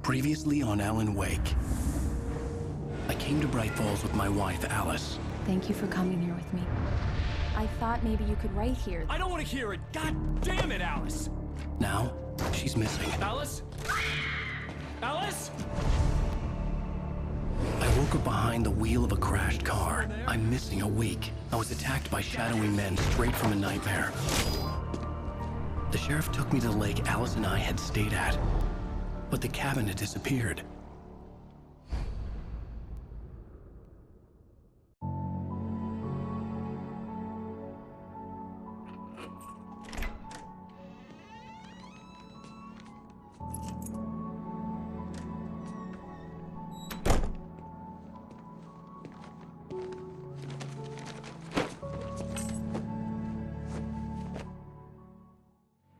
Previously on Alan Wake. I came to Bright Falls with my wife, Alice. Thank you for coming here with me. I thought maybe you could write here. I don't want to hear it! God damn it, Alice! Now, she's missing. Alice? Alice? I woke up behind the wheel of a crashed car. I'm missing a week. I was attacked by shadowy men straight from a nightmare. The sheriff took me to the lake Alice and I had stayed at, but the cabin had disappeared.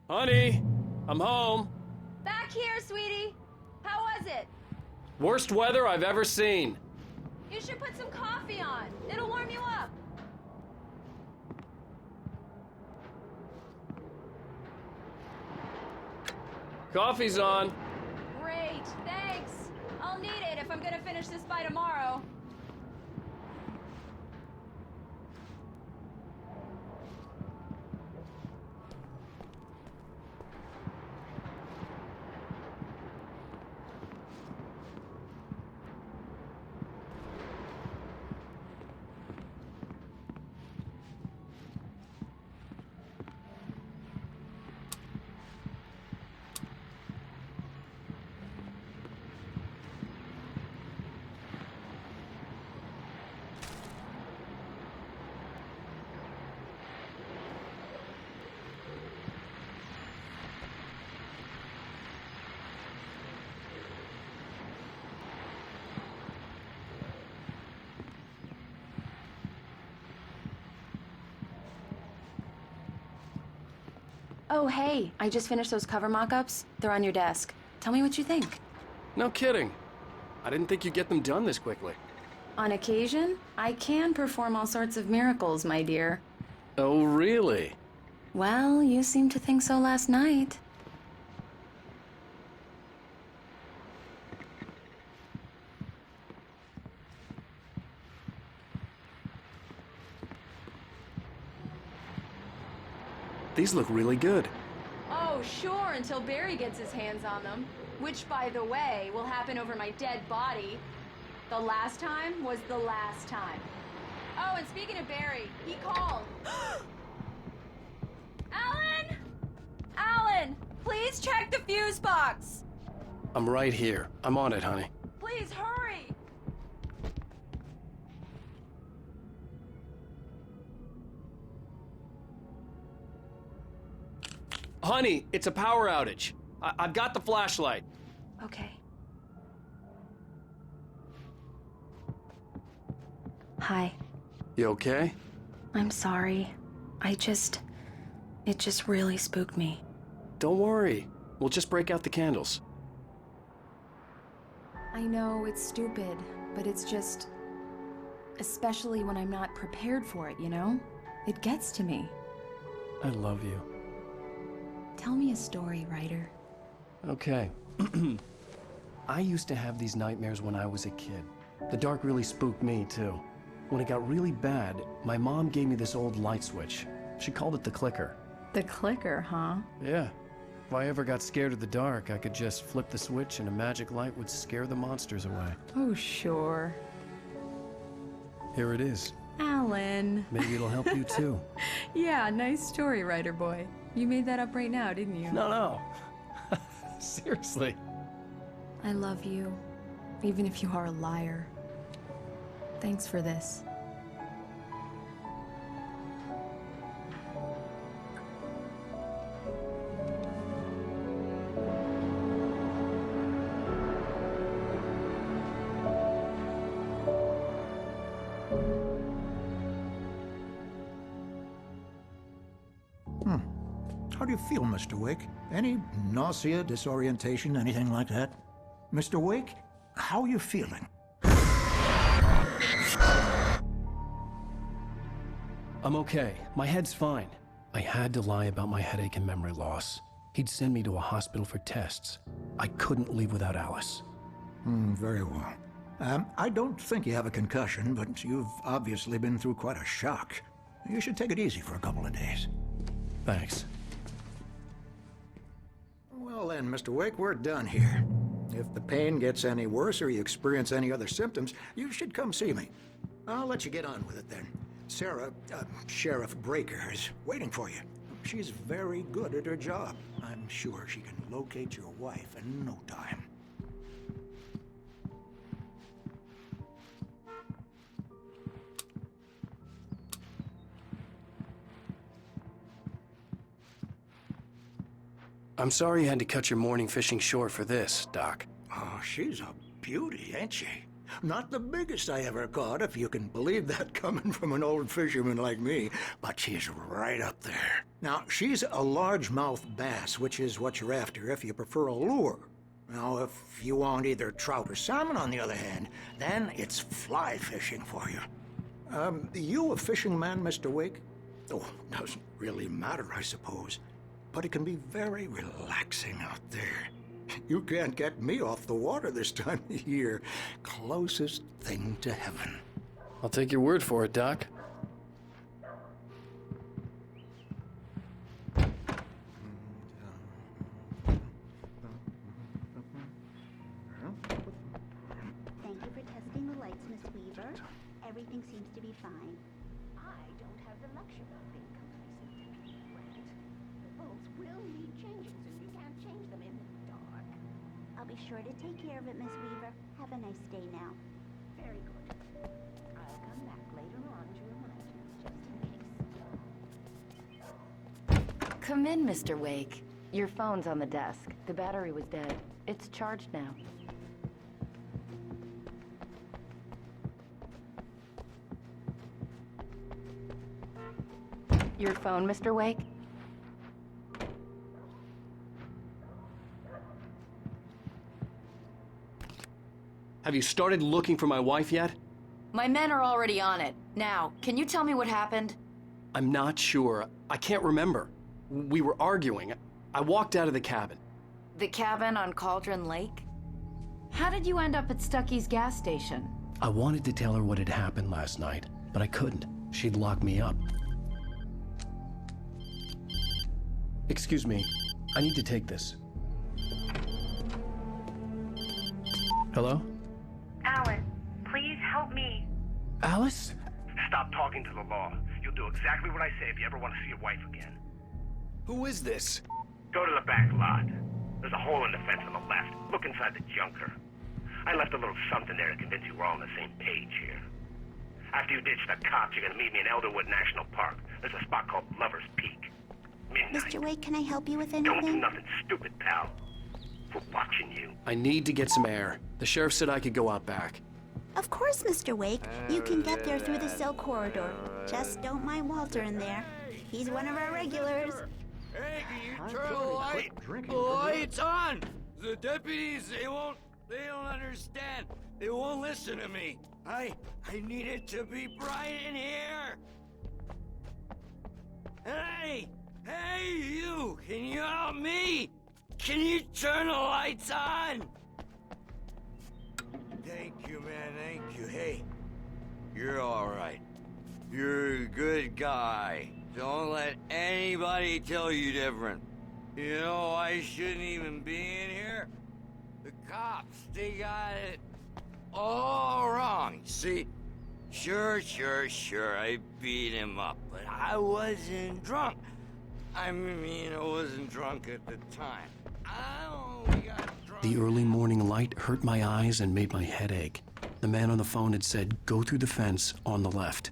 Honey, I'm home. Back here, sweetie. How was it? Worst weather I've ever seen. You should put some coffee on. It'll warm you up. Coffee's on. Great, thanks. I'll need it if I'm gonna finish this by tomorrow. Oh, hey, I just finished those cover mock-ups. They're on your desk. Tell me what you think. No kidding. I didn't think you'd get them done this quickly. On occasion, I can perform all sorts of miracles, my dear. Oh, really? Well, you seemed to think so last night. These look really good. Oh, sure, until Barry gets his hands on them. Which, by the way, will happen over my dead body. The last time was the last time. Oh, and speaking of Barry, he called. Alan! Alan! Please check the fuse box! I'm right here. I'm on it, honey. Please, hurry! Honey, it's a power outage. I've got the flashlight. Okay. Hi. You okay? I'm sorry. It just really spooked me. Don't worry. We'll just break out the candles. I know it's stupid, but it's just... especially when I'm not prepared for it, you know? It gets to me. I love you. Tell me a story, writer. Okay. I used to have these nightmares when I was a kid. The dark really spooked me, too. When it got really bad, my mom gave me this old light switch. She called it the clicker. The clicker, huh? Yeah. If I ever got scared of the dark, I could just flip the switch and a magic light would scare the monsters away. Oh, sure. Here it is. Alan. Maybe it'll help you, too. Yeah, nice story, writer boy. You made that up right now, didn't you? No. Seriously. I love you, even if you are a liar. Thanks for this. How do you feel, Mr. Wake? Any nausea, disorientation, anything like that? Mr. Wake, how are you feeling? I'm okay. My head's fine. I had to lie about my headache and memory loss. He'd send me to a hospital for tests. I couldn't leave without Alice. Very well. I don't think you have a concussion, but you've obviously been through quite a shock. You should take it easy for a couple of days. Thanks. Well then, Mr. Wake, we're done here. If the pain gets any worse or you experience any other symptoms, you should come see me. I'll let you get on with it then. Sarah, Sheriff Breaker, is waiting for you. She's very good at her job. I'm sure she can locate your wife in no time. I'm sorry you had to cut your morning fishing short for this, Doc. Oh, she's a beauty, ain't she? Not the biggest I ever caught, if you can believe that coming from an old fisherman like me, but she's right up there. Now, she's a largemouth bass, which is what you're after if you prefer a lure. Now, if you want either trout or salmon, on the other hand, then it's fly fishing for you. You a fishing man, Mr. Wake? Oh, doesn't really matter, I suppose. But it can be very relaxing out there. You can't get me off the water this time of year. Closest thing to heaven. I'll take your word for it, Doc. Thank you for testing the lights, Miss Weaver. Everything seems to be fine. I don't have the luxury of being complacent, Deputy Grant. The bulbs will need changing, and you can't change them in the dark. I'll be sure to take care of it, Miss Weaver. Have a nice day now. Very good. I'll come back later on to remind you, just in case. Come in, Mr. Wake. Your phone's on the desk. The battery was dead. It's charged now. Your phone, Mr. Wake? Have you started looking for my wife yet? My men are already on it. Now, can you tell me what happened? I'm not sure. I can't remember. We were arguing. I walked out of the cabin. The cabin on Cauldron Lake? How did you end up at Stucky's gas station? I wanted to tell her what had happened last night, but I couldn't. She'd lock me up. Excuse me. I need to take this. Hello? Alan, please help me. Alice? Stop talking to the law. You'll do exactly what I say if you ever want to see your wife again. Who is this? Go to the back lot. There's a hole in the fence on the left. Look inside the junker. I left a little something there to convince you we're all on the same page here. After you ditch the cops, you're gonna meet me in Elderwood National Park. There's a spot called Lover's Peak. Midnight. Mr. Wake, can I help you with Don't do anything? nothing stupid, pal. We're watching you. I need to get some air. The sheriff said I could go out back. Of course, Mr. Wake. You can get there through the cell corridor. Just don't mind Walter in there. He's one of our regulars. Hey, can you turn the lights on? The deputies, they don't understand. They won't listen to me. I need it to be bright in here. Hey, you, can you help me? Can you turn the lights on? Thank you, man, thank you. Hey, you're all right. You're a good guy. Don't let anybody tell you different. You know, I shouldn't even be in here. The cops, they got it all wrong. See? Sure, I beat him up, but I wasn't drunk. I mean, I wasn't drunk at the time. I only got drunk. The early morning light hurt my eyes and made my head ache. The man on the phone had said, go through the fence on the left.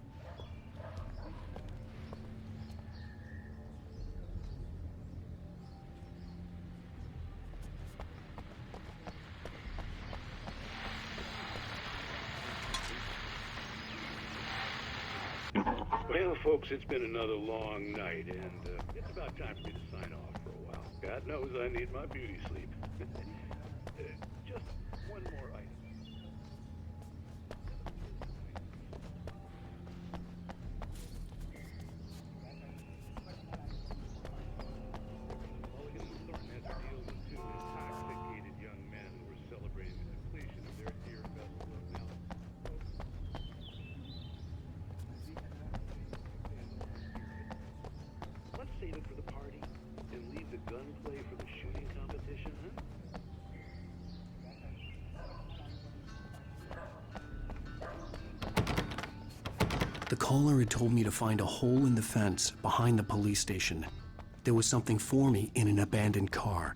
Well, folks, it's been another long night, and it's about time for me to sign off for a while. God knows I need my beauty sleep. Just one more item. The caller had told me to find a hole in the fence behind the police station. There was something for me in an abandoned car.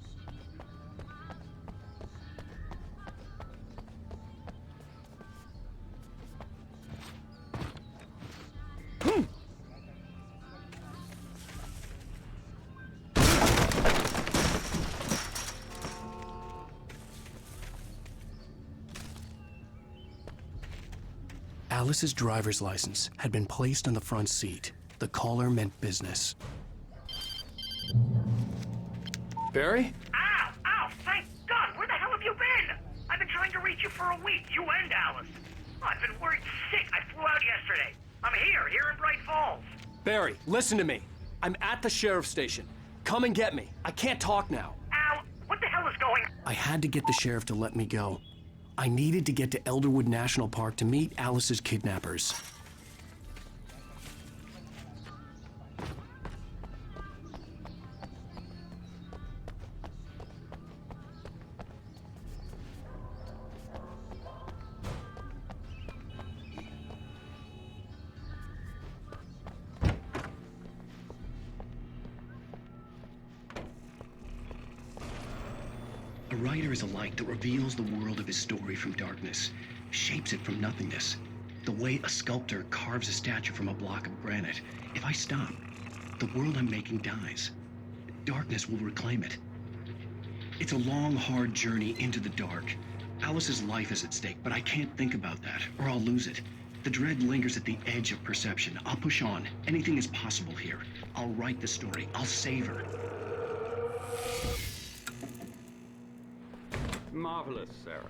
Alice's driver's license had been placed on the front seat. The caller meant business. Barry? Ow! Ow! Thank God! Where the hell have you been? I've been trying to reach you for a week, you and Alice. Oh, I've been worried sick. I flew out yesterday. I'm here in Bright Falls. Barry, listen to me. I'm at the sheriff's station. Come and get me. I can't talk now. Al, what the hell is going on? I had to get the sheriff to let me go. I needed to get to Elderwood National Park to meet Alice's kidnappers. A writer is a light that reveals the world of his story from darkness, shapes it from nothingness. The way a sculptor carves a statue from a block of granite. If I stop, the world I'm making dies. Darkness will reclaim it. It's a long, hard journey into the dark. Alice's life is at stake, but I can't think about that, or I'll lose it. The dread lingers at the edge of perception. I'll push on. Anything is possible here. I'll write the story. I'll save her. Marvelous, Sarah.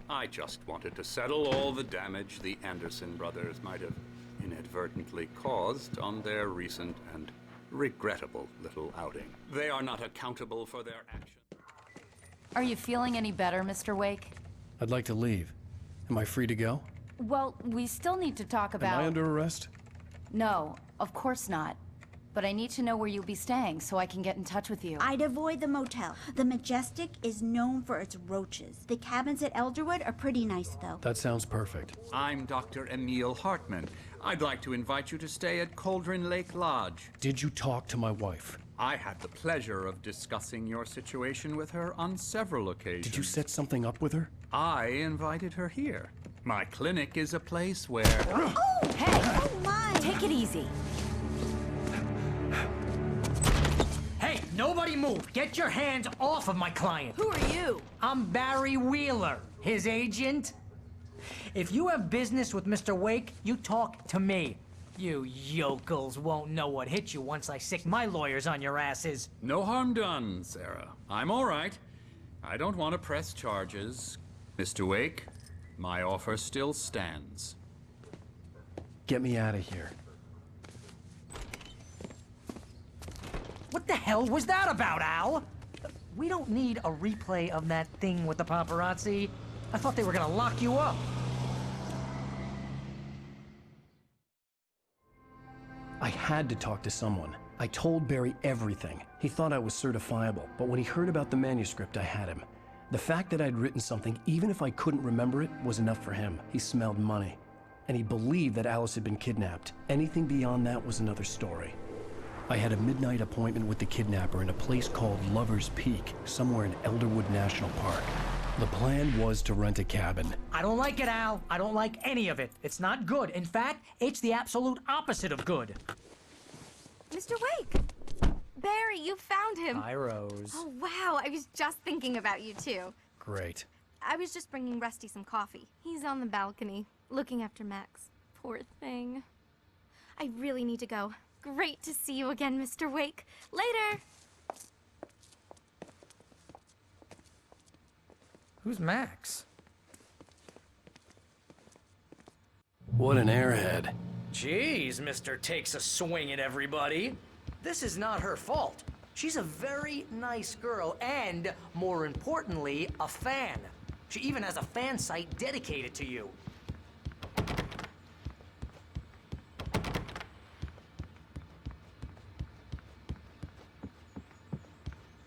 I just wanted to settle all the damage the Anderson brothers might have inadvertently caused on their recent and regrettable little outing. They are not accountable for their actions. Are you feeling any better, Mr. Wake? I'd like to leave. Am I free to go? Well, we still need to talk about... Am I under arrest? No, of course not. But I need to know where you'll be staying so I can get in touch with you. I'd avoid the motel. The Majestic is known for its roaches. The cabins at Elderwood are pretty nice, though. That sounds perfect. I'm Dr. Emil Hartman. I'd like to invite you to stay at Cauldron Lake Lodge. Did you talk to my wife? I had the pleasure of discussing your situation with her on several occasions. Did you set something up with her? I invited her here. My clinic is a place where... Oh! Hey! Oh, my! Take it easy. Hey, nobody move! Get your hands off of my client! Who are you? I'm Barry Wheeler, his agent. If you have business with Mr. Wake, you talk to me. You yokels won't know what hit you once I sick my lawyers on your asses. No harm done, Sarah. I'm all right. I don't want to press charges. Mr. Wake, my offer still stands. Get me out of here. What the hell was that about, Al? We don't need a replay of that thing with the paparazzi. I thought they were gonna lock you up. I had to talk to someone. I told Barry everything. He thought I was certifiable, but when he heard about the manuscript, I had him. The fact that I'd written something, even if I couldn't remember it, was enough for him. He smelled money. And he believed that Alice had been kidnapped. Anything beyond that was another story. I had a midnight appointment with the kidnapper in a place called Lover's Peak, somewhere in Elderwood National Park. The plan was to rent a cabin. I don't like it, Al. I don't like any of it. It's not good. In fact, it's the absolute opposite of good. Mr. Wake! Barry, you found him! Hi, Rose. Oh, wow. I was just thinking about you, too. Great. I was just bringing Rusty some coffee. He's on the balcony, looking after Max. Poor thing. I really need to go. Great to see you again, Mr. Wake. Later! Who's Max? What an airhead. Jeez, Mr. Takes a swing at everybody. This is not her fault. She's a very nice girl and, more importantly, a fan. She even has a fan site dedicated to you.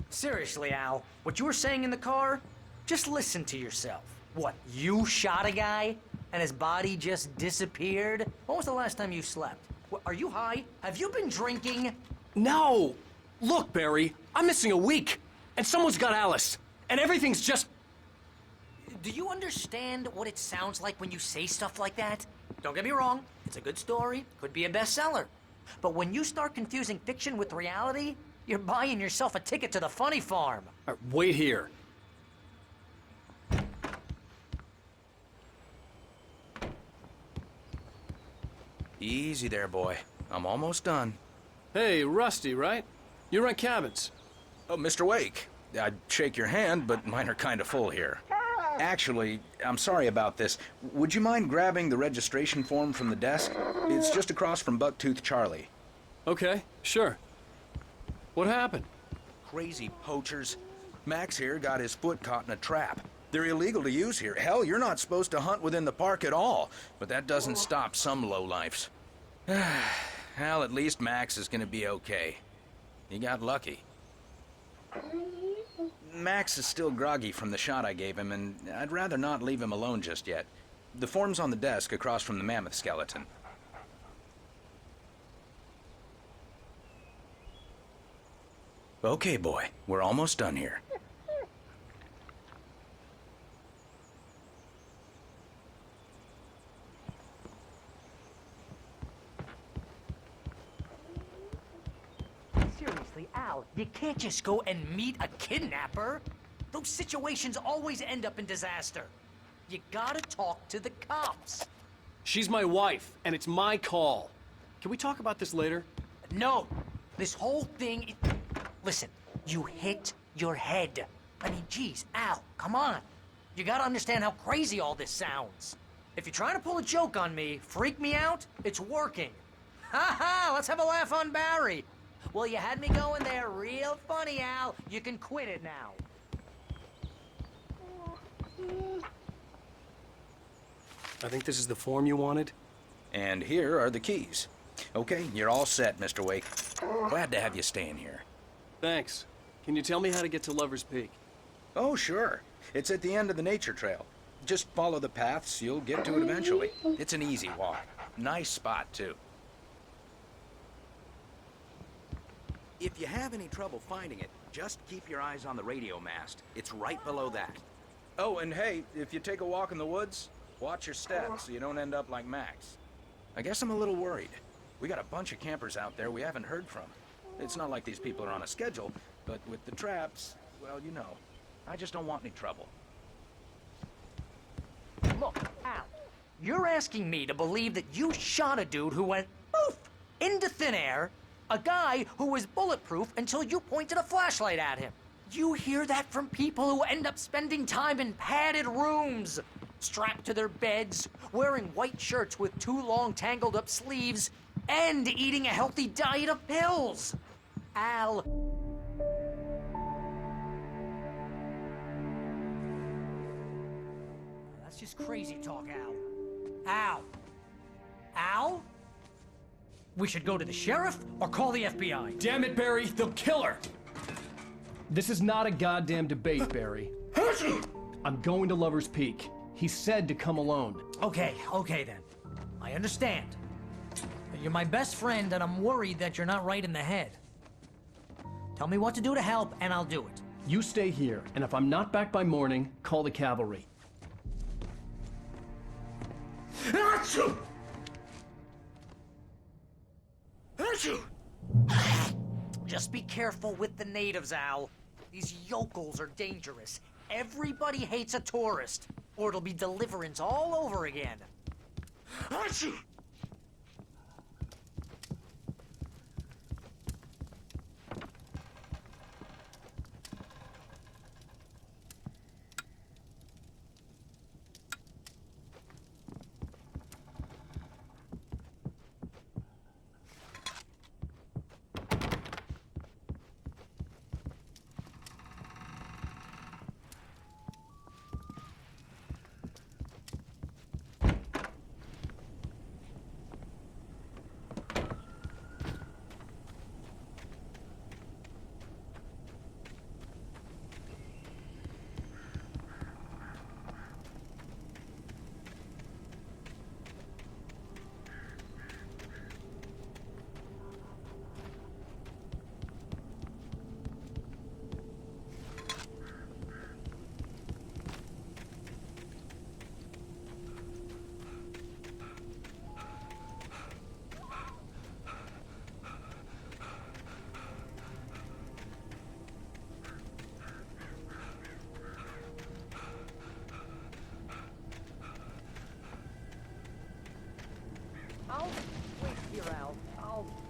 Seriously, Al, what you were saying in the car? Just listen to yourself. What, you shot a guy? and his body just disappeared? When was the last time you slept? Are you high? Have you been drinking? No! Look, Barry, I'm missing a week, and someone's got Alice, and everything's just... Do you understand what it sounds like when you say stuff like that? Don't get me wrong, it's a good story, could be a bestseller. But when you start confusing fiction with reality, you're buying yourself a ticket to the funny farm. Wait here. Easy there, boy. I'm almost done. Hey, Rusty, right? You rent cabins. Oh, Mr. Wake. I'd shake your hand, but mine are kind of full here. Actually, I'm sorry about this. Would you mind grabbing the registration form from the desk? It's just across from Bucktooth Charlie. Okay, sure. What happened? Crazy poachers. Max here got his foot caught in a trap. They're illegal to use here. Hell, you're not supposed to hunt within the park at all. But that doesn't stop some lowlifes. Well, at least Max is gonna be okay. He got lucky. Max is still groggy from the shot I gave him, and I'd rather not leave him alone just yet. The form's on the desk across from the mammoth skeleton. Okay, boy. We're almost done here. Seriously, Al, you can't just go and meet a kidnapper. Those situations always end up in disaster. You gotta talk to the cops. She's my wife, and it's my call. Can we talk about this later? No, this whole thing... Listen, you hit your head. I mean, geez, Al, come on. You gotta understand how crazy all this sounds. If you're trying to pull a joke on me, freak me out, it's working. Ha ha, let's have a laugh on Barry. Well, you had me going there real funny, Al. You can quit it now. I think this is the form you wanted. And here are the keys. Okay, you're all set, Mr. Wake. Glad to have you staying here. Thanks. Can you tell me how to get to Lover's Peak? Oh, sure. It's at the end of the nature trail. Just follow the paths, you'll get to it eventually. It's an easy walk. Nice spot, too. If you have any trouble finding it, just keep your eyes on the radio mast. It's right below that. Oh, and hey, if you take a walk in the woods, watch your steps so you don't end up like Max. I guess I'm a little worried. We got a bunch of campers out there we haven't heard from. It's not like these people are on a schedule, but with the traps, well, you know. I just don't want any trouble. Look, Al, you're asking me to believe that you shot a dude who went poof into thin air, a guy who was bulletproof until you pointed a flashlight at him. You hear that from people who end up spending time in padded rooms, strapped to their beds, wearing white shirts with too long tangled up sleeves, and eating a healthy diet of pills. Al. That's just crazy talk, Al. Al. Al? We should go to the sheriff or call the FBI. Damn it, Barry, they'll kill her! This is not a goddamn debate, Barry. I'm going to Lover's Peak. He said to come alone. Okay then. I understand. You're my best friend, and I'm worried that you're not right in the head. Tell me what to do to help, and I'll do it. You stay here, and if I'm not back by morning, call the cavalry. Achoo! Achoo! Just be careful with the natives, Al. These yokels are dangerous. Everybody hates a tourist, or it'll be deliverance all over again. Achoo!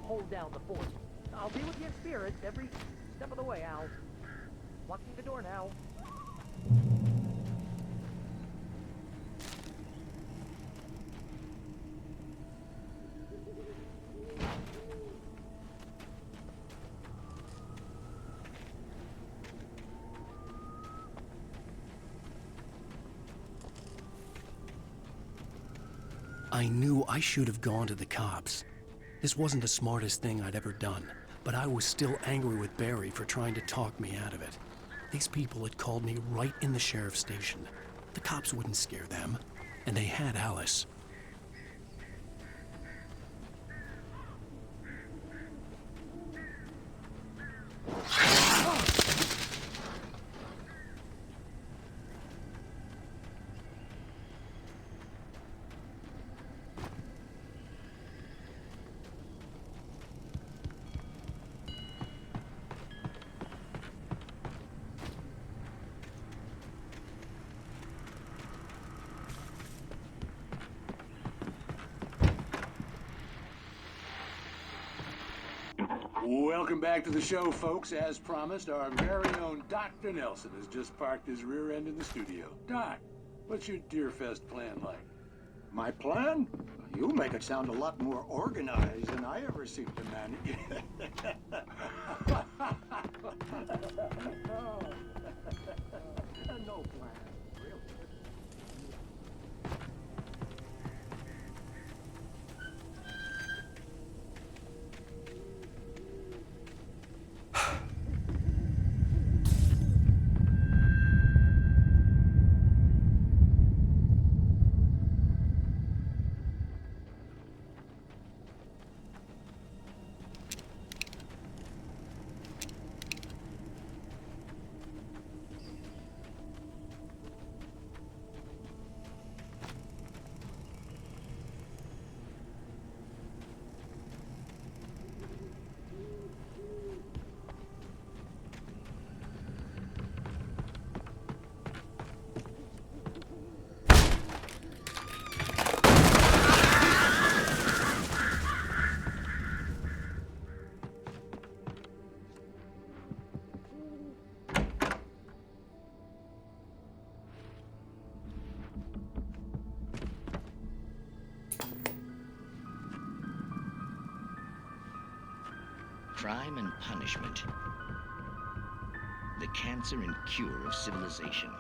hold down the fort. I'll be with you in spirit every step of the way, Al. Locking the door now. I knew I should have gone to the cops. This wasn't the smartest thing I'd ever done, but I was still angry with Barry for trying to talk me out of it. These people had called me right in the sheriff's station. The cops wouldn't scare them, and they had Alice. Welcome back to the show, folks. As promised, our very own Dr. Nelson has just parked his rear end in the studio. Doc, what's your Deerfest plan like? My plan? You make it sound a lot more organized than I ever seem to manage. No plan, really. Crime and punishment. The cancer and cure of civilization.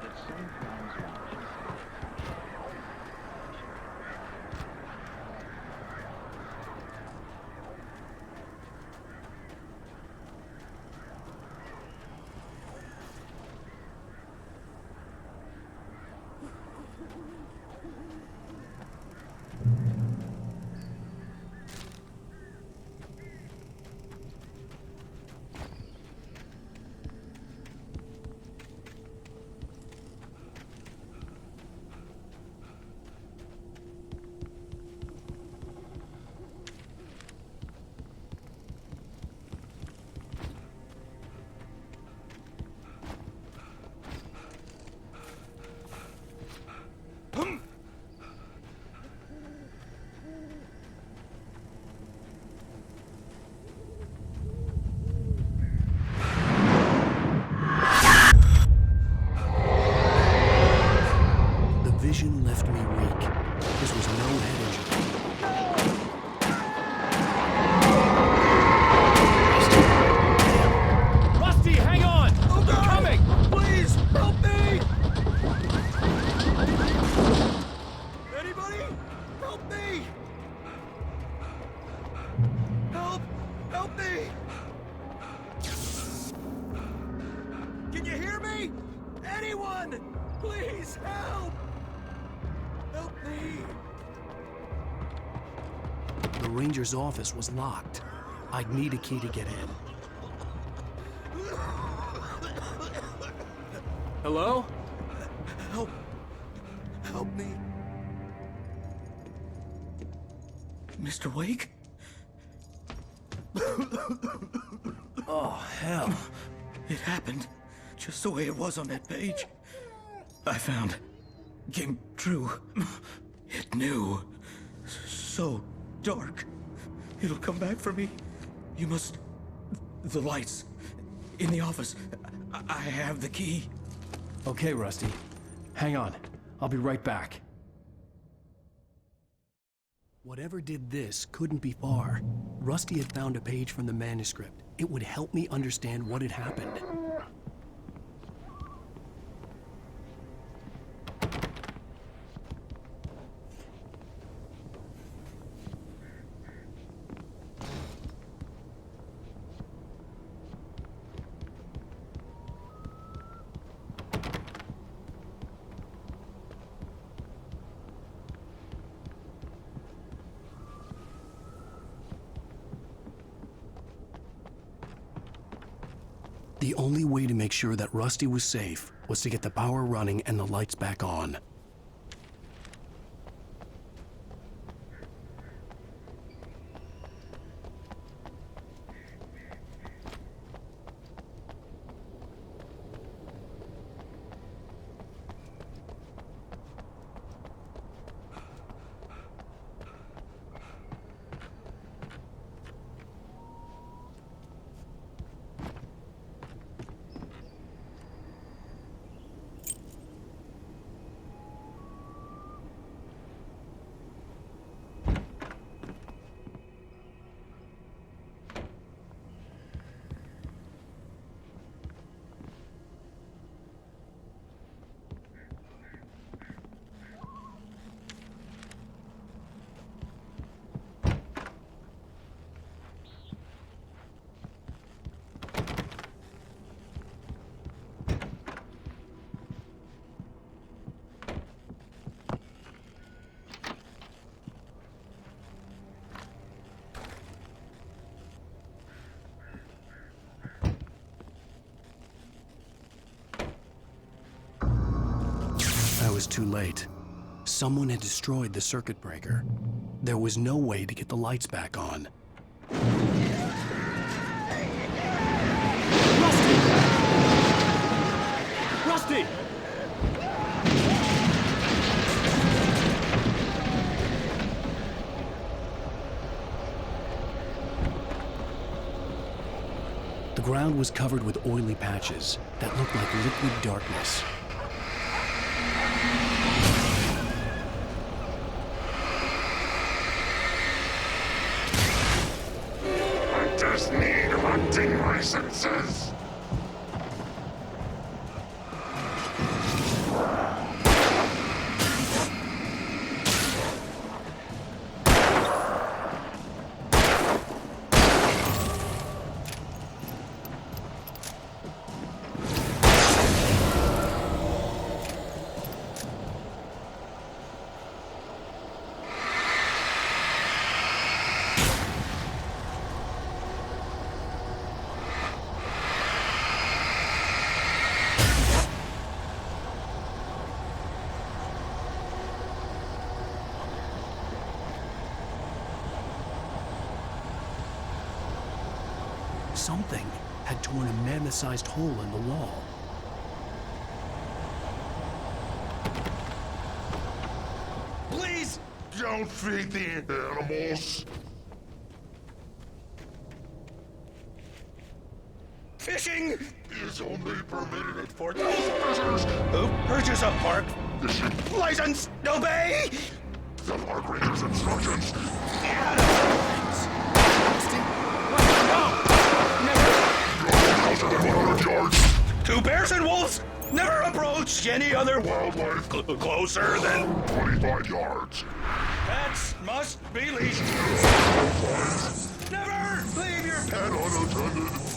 But some crimes are innocent. Vision left me weak. This was no head injury. Rusty, hang on! Oh, They're God! coming! Please, help me! Anybody? Help me! Help! Help me! Can you hear me? Anyone! Please, help! Help me! The ranger's office was locked. I'd need a key to get in. Hello? Help me. Mr. Wake? Oh, hell. It happened just the way it was on that page. I found. Came true. It knew. So dark. It'll come back for me. You must... The lights. In the office. I have the key. Okay, Rusty. Hang on. I'll be right back. Whatever did this couldn't be far. Rusty had found a page from the manuscript. It would help me understand what had happened. The only way to make sure that Rusty was safe was to get the power running and the lights back on. I was too late. Someone had destroyed the circuit breaker. There was no way to get the lights back on. Rusty! Rusty! The ground was covered with oily patches that looked like liquid darkness. I just need hunting licenses. Something had torn a mammoth-sized hole in the wall. Please don't feed the animals. Fishing is only permitted for those fishers who purchase a park fishing license. Obey the park ranger's instructions. Two bears and wolves never approach any other wildlife closer than 25 yards. Pets must be leashed. Never leave your pet unattended.